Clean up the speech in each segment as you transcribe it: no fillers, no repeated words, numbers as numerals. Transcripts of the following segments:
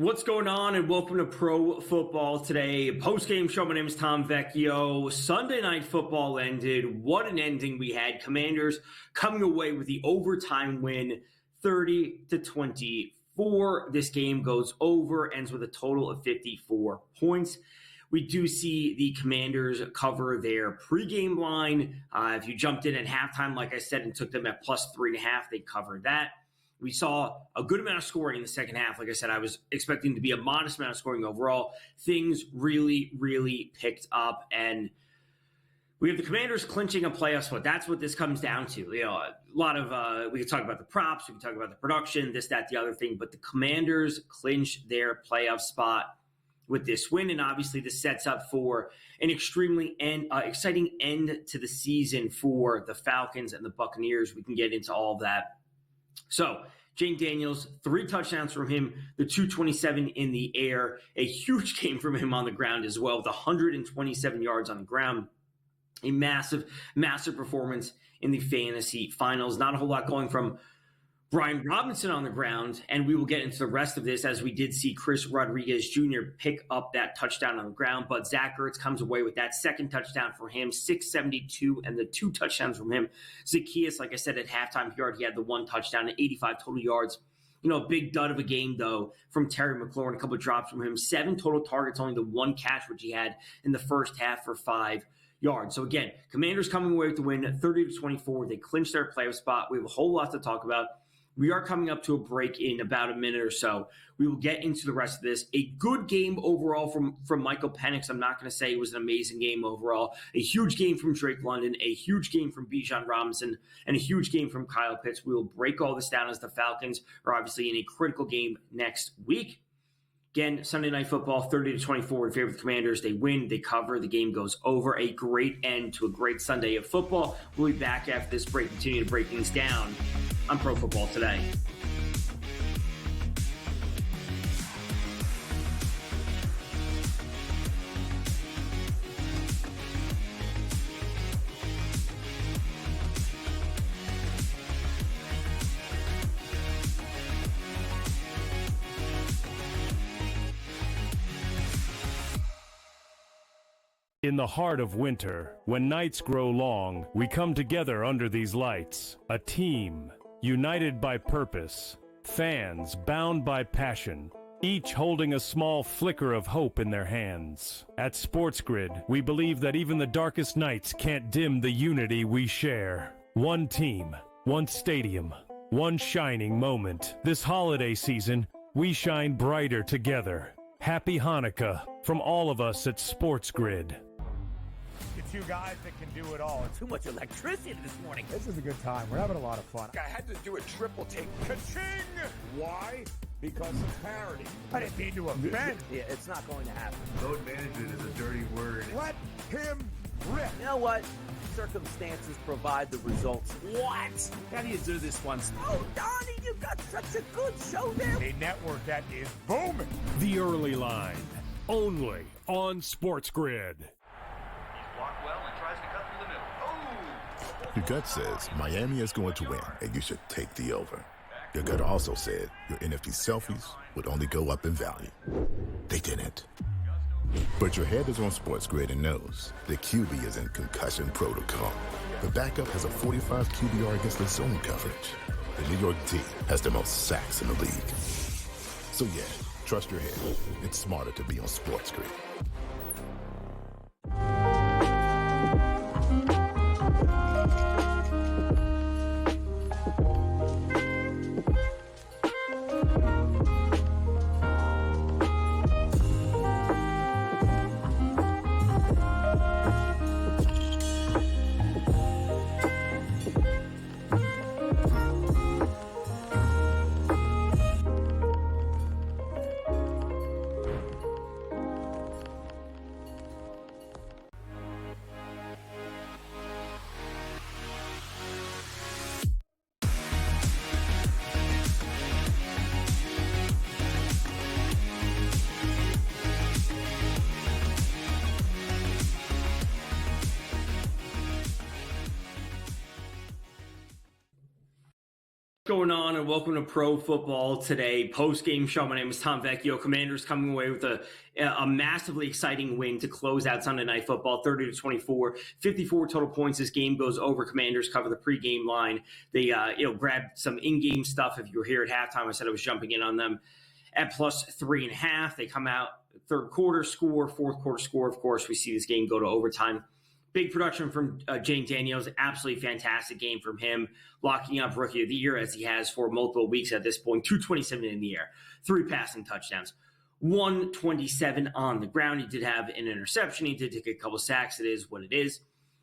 What's going on, and welcome to Pro Football Today post-game show. My name is Tom Vecchio. Sunday Night Football ended. What an ending we had. Commanders coming away with the overtime win, 30-24. This game goes over, ends with a total of 54 points. We do see the Commanders cover their pregame line. If you jumped in at halftime, like I said, and took them at plus 3.5, they covered that. We saw a good amount of scoring in the second half. Like I said, I was expecting to be a modest amount of scoring overall. Things really, really picked up, and we have the Commanders clinching a playoff spot. That's what this comes down to. You know, a lot of we can talk about the props, we can talk about the production, this, that, the other thing, but the Commanders clinch their playoff spot with this win, and obviously this sets up for an extremely exciting end to the season for the Falcons and the Buccaneers. We can get into all of that. So, Jane Daniels, 3 touchdowns from him, the 227 in the air, a huge game from him on the ground as well, with 127 yards on the ground. A massive, massive performance in the fantasy finals. Not a whole lot going from Brian Robinson on the ground, and we will get into the rest of this as we did see Chris Rodriguez Jr. pick up that touchdown on the ground, but Zach Ertz comes away with that second touchdown for him, 672, and the 2 touchdowns from him. Zacchaeus, like I said, at halftime yard, he had the 1 touchdown and 85 total yards. You know, a big dud of a game, though, from Terry McLaurin, a couple of drops from him, 7 total targets, only the 1 catch, which he had in the first half for 5 yards. So again, Commanders coming away with the win, 30-24. They clinched their playoff spot. We have a whole lot to talk about. We are coming up to a break in about a minute or so. We will get into the rest of this. A good game overall from Michael Penix. I'm not going to say it was an amazing game overall. A huge game from Drake London, a huge game from Bijan Robinson, and a huge game from Kyle Pitts. We will break all this down as the Falcons are obviously in a critical game next week. Again, Sunday Night Football, 30-24 in favor of the Commanders. They win, they cover, the game goes over. A great end to a great Sunday of football. We'll be back after this break, continue to break things down on Pro Football Today. In the heart of winter, when nights grow long, we come together under these lights. A team, united by purpose. Fans, bound by passion. Each holding a small flicker of hope in their hands. At SportsGrid, we believe that even the darkest nights can't dim the unity we share. One team, one stadium, one shining moment. This holiday season, we shine brighter together. Happy Hanukkah from all of us at SportsGrid. Two guys that can do it all. Too much electricity this morning. This is a good time. We're having a lot of fun. I had to do a triple take. Ka-ching! Why? Because of parity. I didn't mean to offend. Yeah, it's not going to happen. Load management is a dirty word. Let him rip. You know what? Circumstances provide the results. What? How do you do this one? Oh, Donnie, you got such a good show there. A network that is booming. The Early Line, only on SportsGrid. Your gut says Miami is going to win, and you should take the over. Your gut also said your NFT selfies would only go up in value. They didn't. But your head is on SportsGrid and knows the QB is in concussion protocol. The backup has a 45 QBR against the zone coverage. The New York D has the most sacks in the league. So yeah, trust your head. It's smarter to be on SportsGrid. going on, and welcome to Pro Football Today post-game show. My name is Tom Vecchio. Commanders coming away with a massively exciting win to close out Sunday Night Football, 30-24, 54 total points. This game goes over. Commanders cover the pregame line. They grabbed some in-game stuff. If you were here at halftime, I said I was jumping in on them at plus 3.5. They come out third quarter score, fourth quarter score. Of course, we see this game go to overtime. Big production from Jane Daniels. Absolutely fantastic game from him, locking up Rookie of the Year as he has for multiple weeks at this point. 227 in the air, 3 passing touchdowns, 127 on the ground. He did have an interception. He did take a couple sacks. It is what it is.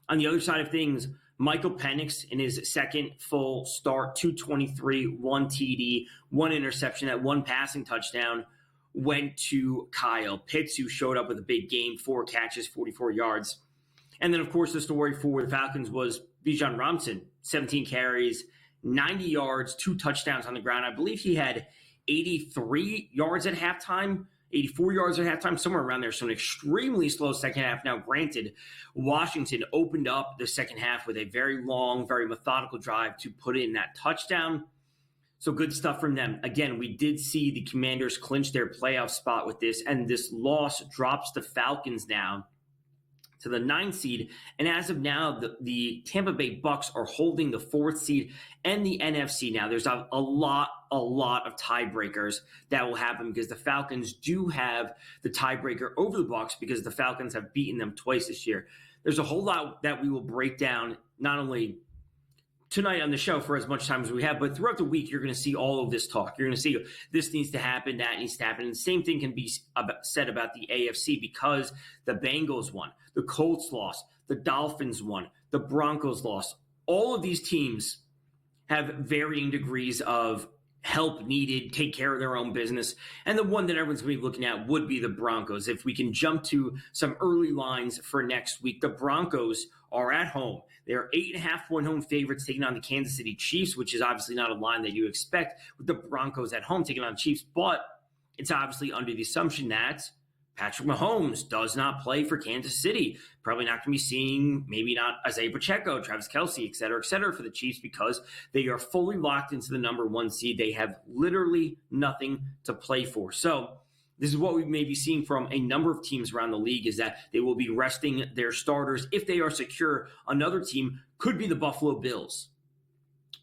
On the other side of things, Michael Penix in his second full start, 223, 1 TD, 1 interception, that 1 passing touchdown went to Kyle Pitts, who showed up with a big game, 4 catches, 44 yards. And then, of course, the story for the Falcons was Bijan Robinson, 17 carries, 90 yards, 2 touchdowns on the ground. I believe he had 83 yards at halftime, 84 yards at halftime, somewhere around there. So an extremely slow second half. Now, granted, Washington opened up the second half with a very long, very methodical drive to put in that touchdown. So good stuff from them. Again, we did see the Commanders clinch their playoff spot with this, and this loss drops the Falcons down to the 9th seed. And as of now, the Tampa Bay Bucks are holding the 4th seed and the NFC. Now, there's a lot of tiebreakers that will happen because the Falcons do have the tiebreaker over the Bucks because the Falcons have beaten them twice this year. There's a whole lot that we will break down, not only tonight on the show for as much time as we have, but throughout the week, you're going to see all of this talk. You're going to see this needs to happen, that needs to happen. And the same thing can be said about the AFC because the Bengals won, the Colts lost, the Dolphins won, the Broncos lost. All of these teams have varying degrees of help needed, take care of their own business. And the one that everyone's going to be looking at would be the Broncos. If we can jump to some early lines for next week, the Broncos are at home. They're 8.5-point home favorites taking on the Kansas City Chiefs, which is obviously not a line that you expect with the Broncos at home taking on the Chiefs. But it's obviously under the assumption that Patrick Mahomes does not play for Kansas City. Probably not going to be seeing, maybe not Isaiah Pacheco, Travis Kelce, et cetera, for the Chiefs because they are fully locked into the number 1 seed. They have literally nothing to play for. So this is what we may be seeing from a number of teams around the league is that they will be resting their starters if they are secure. Another team could be the Buffalo Bills.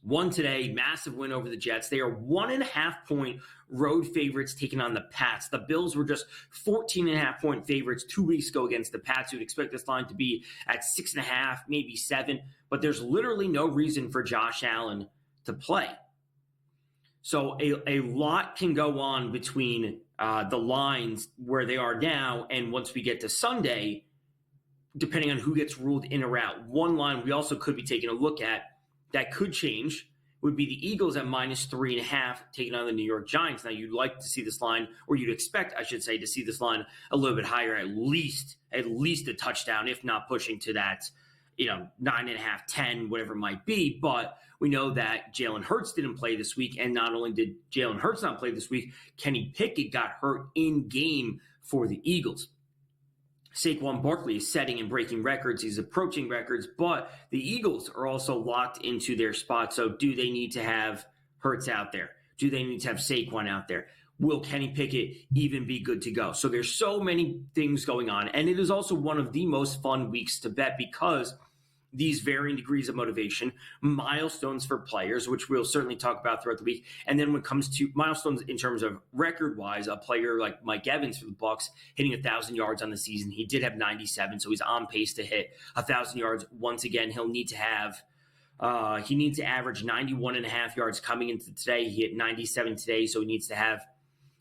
Won today, massive win over the Jets. They are 1.5-point road favorites taking on the Pats. The Bills were just 14.5-point favorites 2 weeks ago against the Pats. You'd expect this line to be at 6.5, maybe 7, but there's literally no reason for Josh Allen to play. So a lot can go on between the lines where they are now and once we get to Sunday, depending on who gets ruled in or out. One line we also could be taking a look at that could change would be the Eagles at -3.5 taking on the New York Giants. Now, you'd like to see this line, or you'd expect, I should say, to see this line a little bit higher, at least a touchdown, if not pushing to that, 9.5, 10, whatever it might be. But we know that Jalen Hurts didn't play this week, and not only did Jalen Hurts not play this week, Kenny Pickett got hurt in game for the Eagles. Saquon Barkley is setting and breaking records. He's approaching records, but the Eagles are also locked into their spot. So do they need to have Hurts out there? Do they need to have Saquon out there? Will Kenny Pickett even be good to go? So there's so many things going on. And it is also one of the most fun weeks to bet because these varying degrees of motivation, milestones for players, which we'll certainly talk about throughout the week. And then when it comes to milestones in terms of record-wise, a player like Mike Evans for the Bucs hitting 1,000 yards on the season. He did have 97, so he's on pace to hit 1,000 yards. Once again, he'll need to have he needs to average 91.5 yards coming into today. He hit 97 today, so he needs to have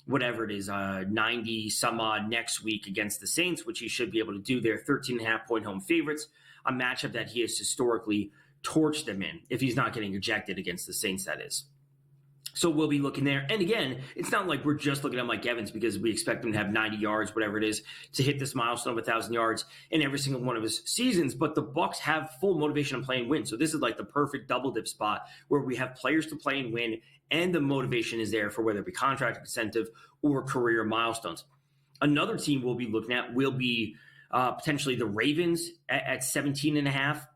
whatever it is, 90 some odd next week against the Saints, which he should be able to do. They're 13.5-point home favorites, a matchup that he has historically torched them in, if he's not getting ejected against the Saints, that is. So we'll be looking there. And again, it's not like we're just looking at Mike Evans because we expect him to have 90 yards, whatever it is, to hit this milestone of 1,000 yards in every single one of his seasons. But the Bucs have full motivation to play and win. So this is like the perfect double dip spot where we have players to play and win, and the motivation is there for whether it be contract incentive or career milestones. Another team we'll be looking at will be potentially the Ravens at 17.5.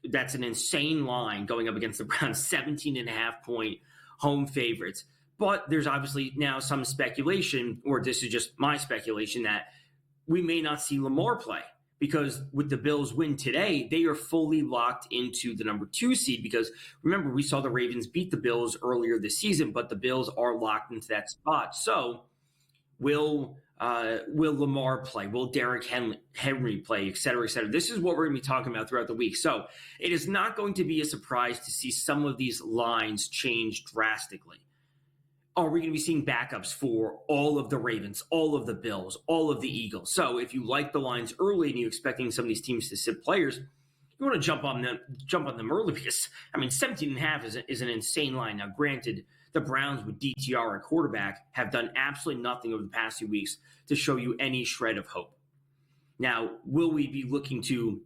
That's an insane line going up against the Browns, 17.5-point home favorites. But there's obviously now some speculation, or this is just my speculation, that we may not see Lamar play, because with the Bills' win today, they are fully locked into the number 2 seed. Because remember, we saw the Ravens beat the Bills earlier this season, but the Bills are locked into that spot. So will Lamar play? Will Derrick Henry play, et cetera, et cetera? This is what we're going to be talking about throughout the week. So it is not going to be a surprise to see some of these lines change drastically. Are we going to be seeing backups for all of the Ravens, all of the Bills, all of the Eagles? So if you like the lines early and you're expecting some of these teams to sit players, you want to jump on them early, because, 17.5 is an insane line. Now, granted, the Browns with DTR at quarterback have done absolutely nothing over the past few weeks to show you any shred of hope. Now, will we be looking to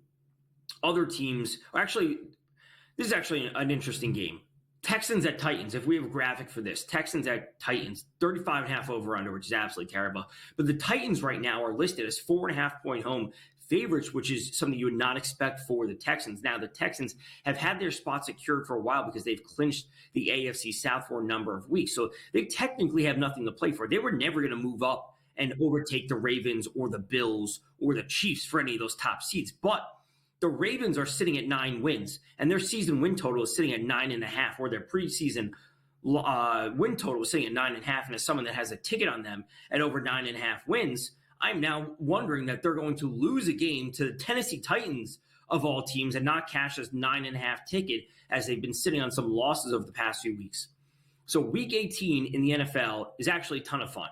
other teams? Actually, this is actually an interesting game. Texans at Titans, if we have a graphic for this, Texans at Titans, 35.5 over under, which is absolutely terrible. But the Titans right now are listed as 4.5-point home favorites, which is something you would not expect for the Texans. Now, the Texans have had their spot secured for a while because they've clinched the AFC South for a number of weeks. So they technically have nothing to play for. They were never going to move up and overtake the Ravens or the Bills or the Chiefs for any of those top seeds. But the Ravens are sitting at 9 wins, and their season win total is sitting at 9.5, or their preseason win total is sitting at 9.5. And as someone that has a ticket on them at over 9.5 wins, I'm now wondering that they're going to lose a game to the Tennessee Titans of all teams and not cash this 9.5 ticket, as they've been sitting on some losses over the past few weeks. So week 18 in the NFL is actually a ton of fun.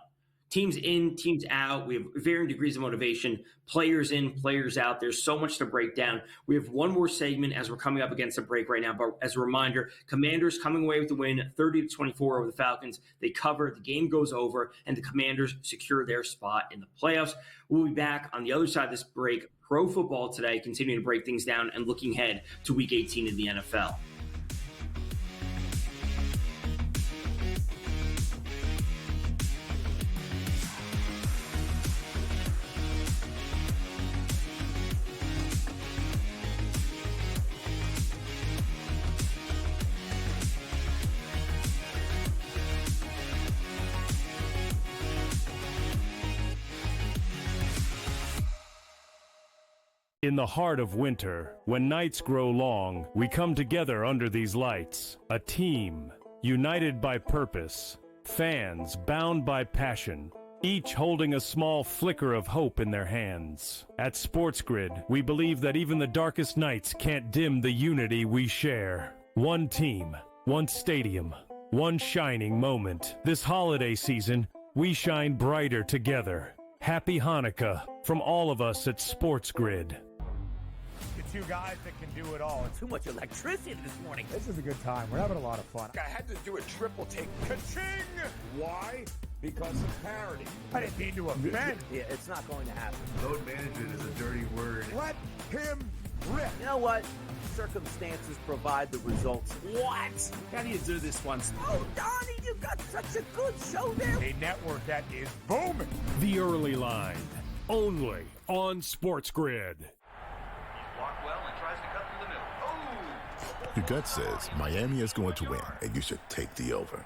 Teams in, teams out. We have varying degrees of motivation, players in, players out. There's so much to break down. We have one more segment as we're coming up against a break right now. But as a reminder, Commanders coming away with the win, 30-24 over the Falcons. They cover, the game goes over, and the Commanders secure their spot in the playoffs. We'll be back on the other side of this break. Pro football today, continuing to break things down and looking ahead to week 18 in the NFL. In the heart of winter, when nights grow long, we come together under these lights. A team, united by purpose. Fans bound by passion. Each holding a small flicker of hope in their hands. At SportsGrid, we believe that even the darkest nights can't dim the unity we share. One team, one stadium, one shining moment. This holiday season, we shine brighter together. Happy Hanukkah from all of us at SportsGrid. Two guys that can do it all. Too much electricity this morning. This is a good time. We're having a lot of fun. I had to do a triple take. Ka-ching! Why? Because of parity. I didn't mean to offend. Yeah, it's not going to happen. Load management is a dirty word. Let him rip. You know what? Circumstances provide the results. What? How do you do this one? Oh, Donnie, you've got such a good show there. A network that is booming. The Early Line, only on SportsGrid. Blocked well and tries to cut through the middle. Oh! Your gut says Miami is going to win, and you should take the over.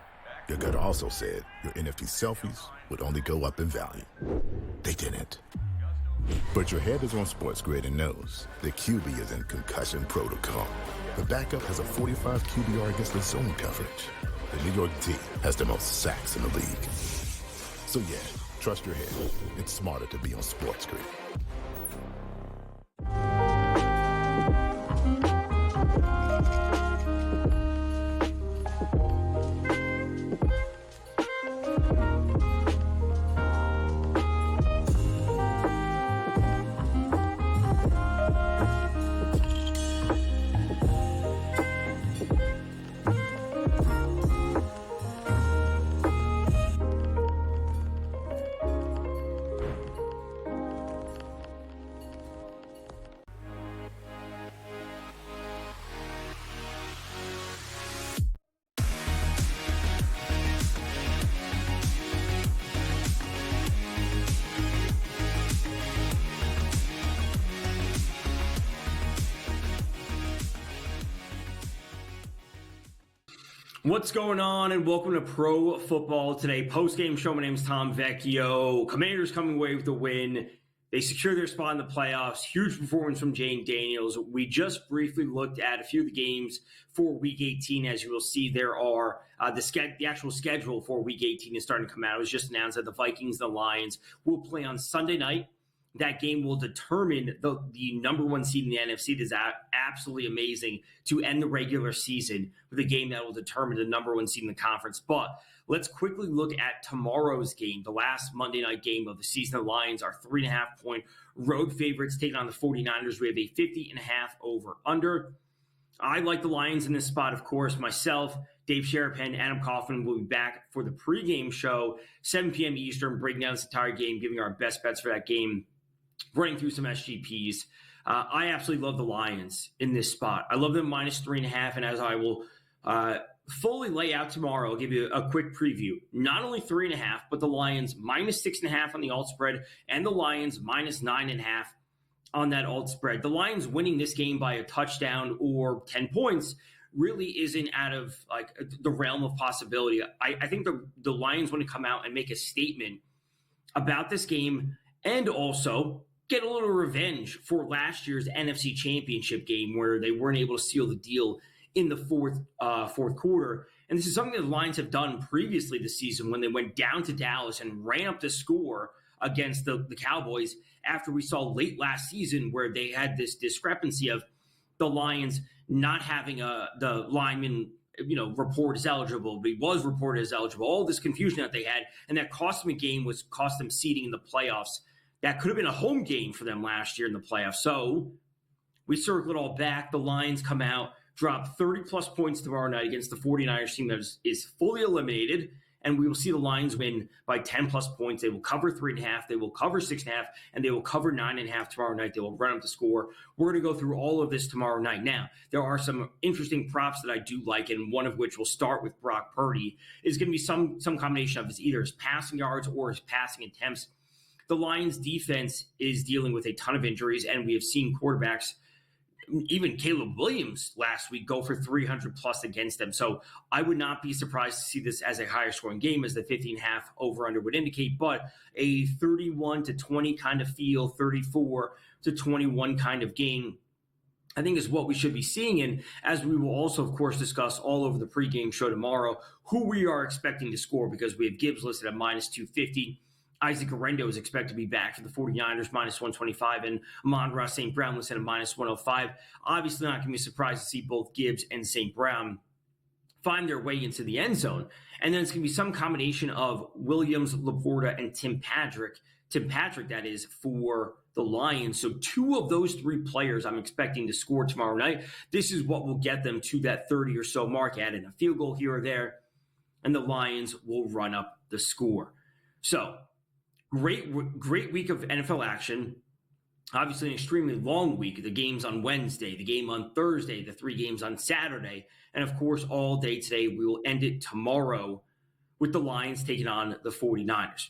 Your gut also said your NFT selfies would only go up in value. They didn't. But your head is on SportsGrid and knows the QB is in concussion protocol. The backup has a 45 QBR against the zone coverage. The New York D has the most sacks in the league. So yeah, trust your head. It's smarter to be on SportsGrid. What's going on, and welcome to Pro Football Today post-game show. My name is Tom Vecchio. Commanders coming away with the win. They secure their spot in the playoffs. Huge performance from Jane Daniels. We just briefly looked at a few of the games for Week 18. As you will see, there are the actual schedule for Week 18 is starting to come out. It was just announced that the Vikings and the Lions will play on Sunday night. That game will determine the number one seed in the NFC. It is absolutely amazing to end the regular season with a game that will determine the number one seed in the conference. But let's quickly look at tomorrow's game, the last Monday night game of the season. The Lions are 3.5-point road favorites taking on the 49ers. We have a 50.5 over-under. I like the Lions in this spot, of course. Myself, Dave Sherapan, Adam Kaufman will be back for the pregame show, 7 p.m. Eastern, breaking down this entire game, giving our best bets for that game, running through some SGPs. I absolutely love the Lions in this spot. I love them minus 3.5, and as I will fully lay out tomorrow, I'll give you a quick preview. Not only 3.5, but the Lions minus 6.5 on the alt spread, and the Lions minus 9.5 on that alt spread. The Lions winning this game by a touchdown or 10 points really isn't out of like the realm of possibility. I think the Lions want to come out and make a statement about this game, and also get a little revenge for last year's NFC Championship game where they weren't able to seal the deal in the fourth quarter. And this is something that the Lions have done previously this season when they went down to Dallas and ran up the score against the Cowboys after we saw late last season where they had this discrepancy of the Lions not having the lineman report as eligible, but he was reported as eligible. All this confusion that they had, and that cost them a game, cost them seeding in the playoffs. That could have been a home game for them last year in the playoffs. So we circle it all back. The Lions come out, drop 30-plus points tomorrow night against the 49ers team that is fully eliminated, and we will see the Lions win by 10-plus points. They will cover 3.5, they will cover 6.5, and they will cover 9.5 tomorrow night. They will run up the score. We're going to go through all of this tomorrow night. Now, there are some interesting props that I do like, and one of which will start with Brock Purdy. Is going to be some combination of either his passing yards or his passing attempts. The Lions defense is dealing with a ton of injuries, and we have seen quarterbacks, even Caleb Williams last week, go for 300 plus against them. So I would not be surprised to see this as a higher scoring game, as the 15.5 over under would indicate, but a 31-20 kind of feel, 34-21 kind of game, I think is what we should be seeing. And as we will also, of course, discuss all over the pregame show tomorrow, who we are expecting to score, because we have Gibbs listed at minus 250. Isaac Arendo is expected to be back for the 49ers, minus 125, and Amon-Ra St. Brown listed at minus 105. Obviously not going to be surprised to see both Gibbs and St. Brown find their way into the end zone. And then it's going to be some combination of Williams, Laporta, and Tim Patrick, that is, for the Lions. So two of those three players I'm expecting to score tomorrow night. This is what will get them to that 30 or so mark, add in a field goal here or there, and the Lions will run up the score. So great week of NFL action. Obviously an extremely long week. The games on Wednesday, the game on Thursday, the 3 games on Saturday, and of course all day today. We will end it tomorrow with the Lions taking on the 49ers.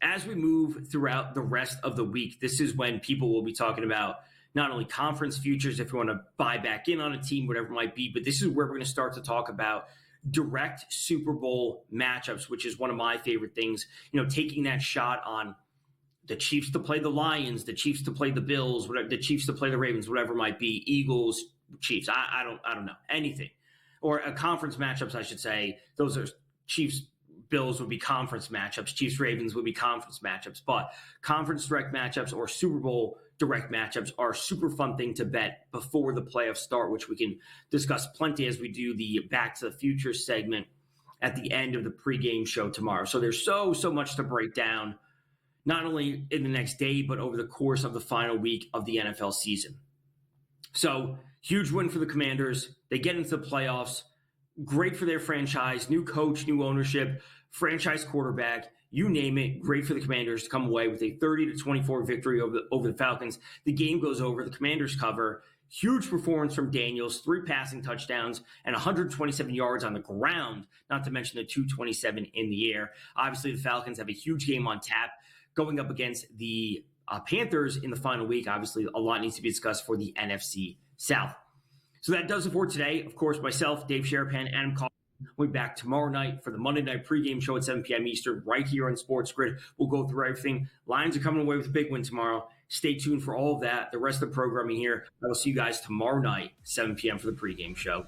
As we move throughout the rest of the week, this is when people will be talking about not only conference futures, if you want to buy back in on a team, whatever it might be, but this is where we're going to start to talk about direct Super Bowl matchups, which is one of my favorite things. Taking that shot on the Chiefs to play the Lions, the Chiefs to play the Bills, whatever, the Chiefs to play the Ravens, whatever it might be, Eagles, Chiefs. I don't know anything, or a conference matchups, I should say. Those are Chiefs. Bills would be conference matchups. Chiefs Ravens would be conference matchups. But conference direct matchups or Super Bowl direct matchups are a super fun thing to bet before the playoffs start, which we can discuss plenty as we do the Back to the Future segment at the end of the pregame show tomorrow. So there's so much to break down, not only in the next day, but over the course of the final week of the NFL season. So huge win for the Commanders. They get into the playoffs. Great for their franchise, new coach, new ownership, franchise quarterback, you name it. Great for the Commanders to come away with a 30-24 victory over the Falcons. The game goes over. The Commanders cover. Huge performance from Daniels, 3 passing touchdowns and 127 yards on the ground, not to mention the 227 in the air. Obviously, the Falcons have a huge game on tap going up against the Panthers in the final week. Obviously, a lot needs to be discussed for the NFC South. So that does it for today. Of course, myself, Dave Sherapan, Adam Call. We'll be back tomorrow night for the Monday night pregame show at 7 p.m. Eastern, right here on Sports Grid. We'll go through everything. Lions are coming away with a big win tomorrow. Stay tuned for all of that, the rest of the programming here. I will see you guys tomorrow night, 7 p.m. for the pregame show.